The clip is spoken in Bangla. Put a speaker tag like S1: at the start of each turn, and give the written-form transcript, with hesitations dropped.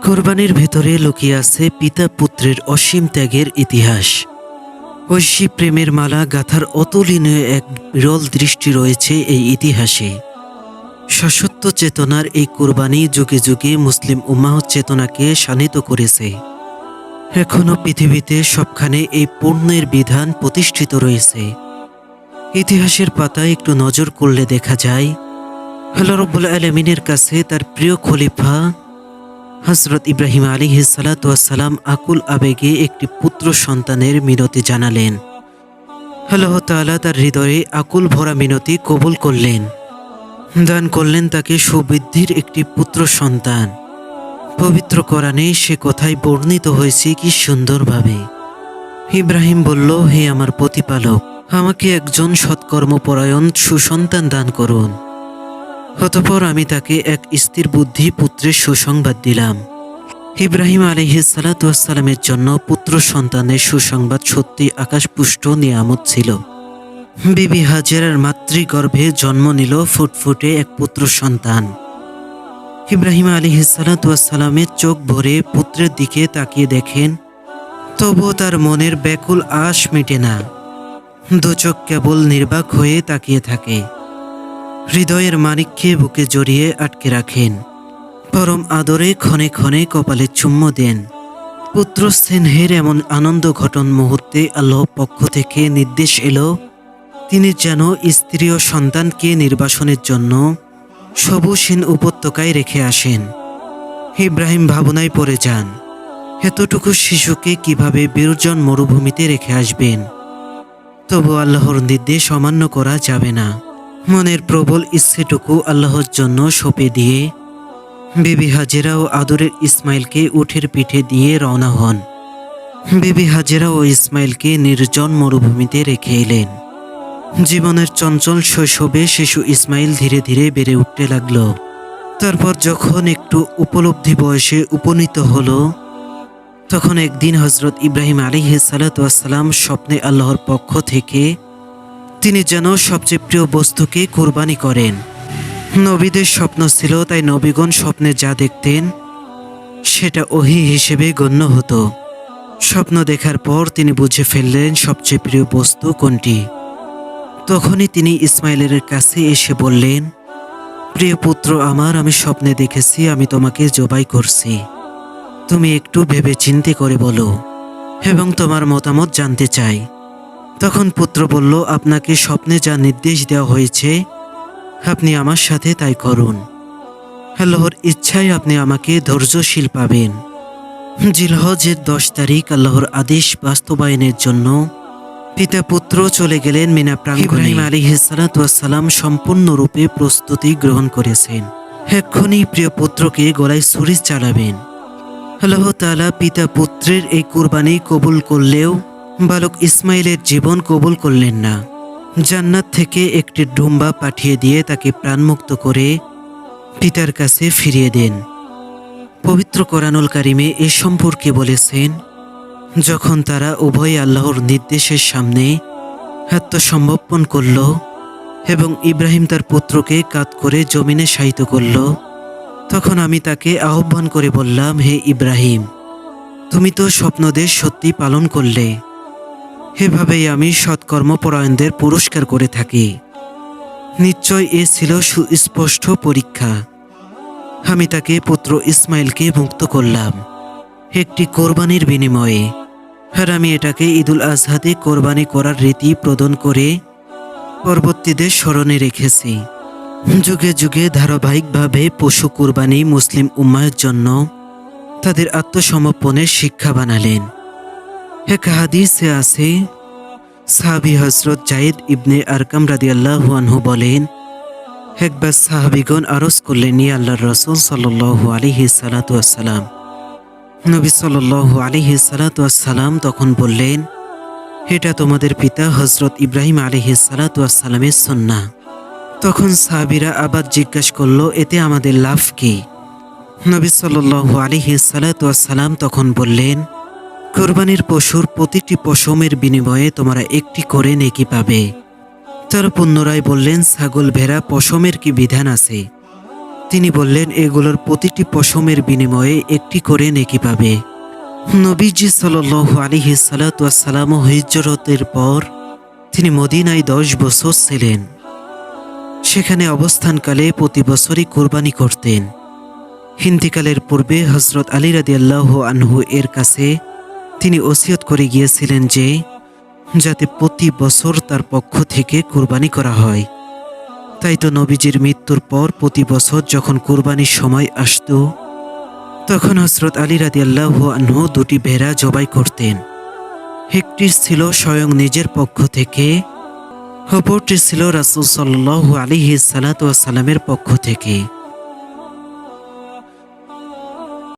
S1: কোরবানির ভেতরে লুকিয়ে আছে পিতা পুত্রের অসীম ত্যাগের ইতিহাস। ঐশী প্রেমের মালা গাথার অতুলনীয় এক বিরল দৃষ্টি রয়েছে এই ইতিহাসে। সশস্ত্র চেতনার এই কোরবানি যুগে যুগে মুসলিম উম্মাহ চেতনাকে শানিত করেছে। এখনো পৃথিবীতে সবখানে এই পূর্ণের বিধান প্রতিষ্ঠিত রয়েছে। ইতিহাসের পাতায় একটু নজর করলে দেখা যায়, আল্লাহ রাব্বুল আলামিনের কাছে তার প্রিয় খলিফা হযরত ইব্রাহিম আলাইহিস সালাতু ওয়াস সালাম আকুল আবেগে একটি পুত্র সন্তানের মিনতি জানালেন। আল্লাহ তাআলা তার হৃদয়ে আকুল ভরা মিনতি কবুল করলেন, দান করলেন তাকে সুবৃদ্ধির একটি পুত্র সন্তান। পবিত্র কোরআনে সে কথাই বর্ণিত হয়েছে কি সুন্দরভাবে। ইব্রাহিম বলল, হে আমার প্রতিপালক, আমাকে একজন সৎকর্মপরায়ণ সুসন্তান দান করুন। অতঃপর আমি তাকে এক স্থির বুদ্ধি পুত্রের সুসংবাদ দিলাম। ইব্রাহিম আলাইহিস সালাতু ওয়াস সালামের জন্য পুত্র সন্তানের সুসংবাদ সত্যি আকাশপুষ্ট নিয়ামত ছিল। বিবি হাজেরার মাতৃগর্ভে জন্ম নিল ফুটফুটে এক পুত্র সন্তান। ইব্রাহিম আলাইহিস সালাতু ওয়াস সালামের চোখ ভরে পুত্রের দিকে তাকিয়ে দেখেন, তবুও তার মনের ব্যাকুল আশ মেটে না। দু চোখ কেবল নির্বাক হয়ে তাকিয়ে থাকে। হৃদয়ের মানিককে বুকে জড়িয়ে আটকে রাখেন। পরম আদরে ক্ষণে ক্ষণে কপালে চুম্বো দেন। পুত্র স্নেহের এমন আনন্দ ঘটন মুহূর্তে আল্লাহর পক্ষ থেকে নির্দেশ এলো, তিনি যেন স্ত্রী ও সন্তানকে নির্বাসনের জন্য সবুজহীন উপত্যকায় রেখে আসেন। ইব্রাহিম ভাবনায় পড়ে যান, এতটুকু শিশুকে কিভাবে বির্জন মরুভূমিতে রেখে আসবেন। তবু আল্লাহর নির্দেশ অমান্য করা যাবে না। মনের প্রবল ইচ্ছেটুকু আল্লাহর জন্য সঁপে দিয়ে বিবি হাজেরা ও আদরের ইসমাইলকে উটের পিঠে দিয়ে রওনা হন। বিবি হাজেরা ও ইসমাইলকে নির্জন মরুভূমিতে রেখে এলেন। জীবনের চঞ্চল শৈশবে শিশু ইসমাইল ধীরে ধীরে বেড়ে উঠতে লাগলো। তারপর যখন একটু উপলব্ধি বয়সে উপনীত হলো, তখন একদিন হযরত ইব্রাহিম আলাইহিস সালাতু ওয়াস সালাম স্বপ্নে আল্লাহর পক্ষ থেকে তিনি যেন সবচেয়ে প্রিয় বস্তুকে কুরবানি করেন। নবীদের স্বপ্ন ছিল, তাই নবীগণ স্বপ্নে যা দেখতেন সেটা ওহী হিসেবে গণ্য হতো। স্বপ্ন দেখার পর তিনি বুঝে ফেললেন সবচেয়ে প্রিয় বস্তু কোনটি। তখনই তিনি ইসমাইলের কাছে এসে বললেন, প্রিয় পুত্র আমার, আমি স্বপ্নে দেখেছি আমি তোমাকে জবাই করছি। তুমি একটু ভেবে চিন্তে করে বলো এবং তোমার মতামত জানতে চাই। তখন পুত্র বলল, আপনাকে স্বপ্নে যা নির্দেশ দেওয়া হয়েছে আপনি আমার সাথে তাই করুন। আল্লাহর ইচ্ছায় আপনি আমাকে ধৈর্যশীল পাবেন। জিলহজের 10 তারিখ আল্লাহর আদেশ বাস্তবায়নের জন্য পিতা পুত্র চলে গেলেন মিনা প্রাঙ্গণে। ইব্রাহিম আলাইহিস সালাতু ওয়াস সালাম সম্পূর্ণরূপে প্রস্তুতি গ্রহণ করেছেন। এক্ষুনি প্রিয় পুত্রকে গলায় ছুরি চালাবেন। আল্লাহ তাআলা পিতা পুত্রের এই কুরবানি কবুল করলেও বালক ইসমাইলের জীবন কবুল করলেন না। জান্নাত থেকে একটি ডুম্বা পাঠিয়ে দিয়ে তাকে প্রাণমুক্ত করে পিতার কাছে ফিরিয়ে দেন। পবিত্র কোরআনুল কারিমে এ সম্পর্কে বলেছেন, যখন তারা উভয় আল্লাহর নির্দেশের সামনে আত্মসমর্পণ করল এবং ইব্রাহিম তার পুত্রকে কাঁধ করে জমিনে শায়িত করল, তখন আমি তাকে আহ্বান করে বললাম, হে ইব্রাহিম, তুমি তো স্বপ্নদের সত্যি পালন করলে। এভাবেই আমি সৎকর্মপরায়ণদের পুরস্কার করে থাকি। নিশ্চয় এ ছিল সুস্পষ্ট পরীক্ষা। আমি তাকে পুত্র ইসমাইলকে মুক্ত করলাম একটি কোরবানির বিনিময়ে, আর আমি এটাকে ঈদুল আজহাতে কোরবানি করার রীতি প্রদান করে পরবর্তীদের স্মরণে রেখেছি। যুগে যুগে ধারাবাহিকভাবে পশু কোরবানি মুসলিম উম্মাহের জন্য তাদের আত্মসমর্পণের শিক্ষা বানালেন। এক হাদিসে আছে, সাহাবী হযরত যায়েদ ইবনে আরকাম রাদিয়াল্লাহু আনহু বলেন, একবার সাহাবীগণ আরজ করলেন, ইয়া আল্লাহর রাসূল সাল্লাল্লাহু আলাইহি সাল্লাতু ওয়াস সালাম। নবী সাল্লাল্লাহু আলাইহি সাল্লাতু ওয়াস সালাম তখন বললেন, এটা তোমাদের পিতা হযরত ইব্রাহিম আলাইহিস সালাতু ওয়াস সালামের সুন্নাহ। তখন সাহাবীরা আবার জিজ্ঞাসা করল, এতে আমাদের লাভ কি? নবী সাল্লাল্লাহু আলাইহি সাল্লাতু ওয়াস সালাম তখন বললেন, কুরবানির পশুর প্রতিটি পশমের বিনিময়ে তোমরা একটি করে নেকি পাবে। তার পুনরায় বললেন, ছাগল ভেড়া পশমের কি বিধান আছে? তিনি বললেন, এগুলোর প্রতিটি পশমের বিনিময়ে একটি করে নেকি পাবে। নবীজি সাল্লাল্লাহু আলাইহি সাল্লাম হিজরতের পর তিনি মদিনায় 10 বছর ছিলেন। সেখানে অবস্থানকালে প্রতি বছরই কোরবানি করতেন। ইন্তিকালের পূর্বে হযরত আলী রাদিয়াল্লাহু আনহু এর কাছে তিনি ওসিয়ত করে গিয়েছিলেন যে যাতে প্রতি বছর তার পক্ষ থেকে কোরবানি করা হয়। তাই তো নবীজির মৃত্যুর পর প্রতি বছর যখন কোরবানির সময় আসত, তখন হযরত আলী রাদিয়াল্লাহু আনহু 2টি ভেড়া জবাই করতেন। একটি ছিল স্বয়ং নিজের পক্ষ থেকে, অপরটি ছিল রাসূল সাল্লাল্লাহু আলাইহি সাল্লামের পক্ষ থেকে।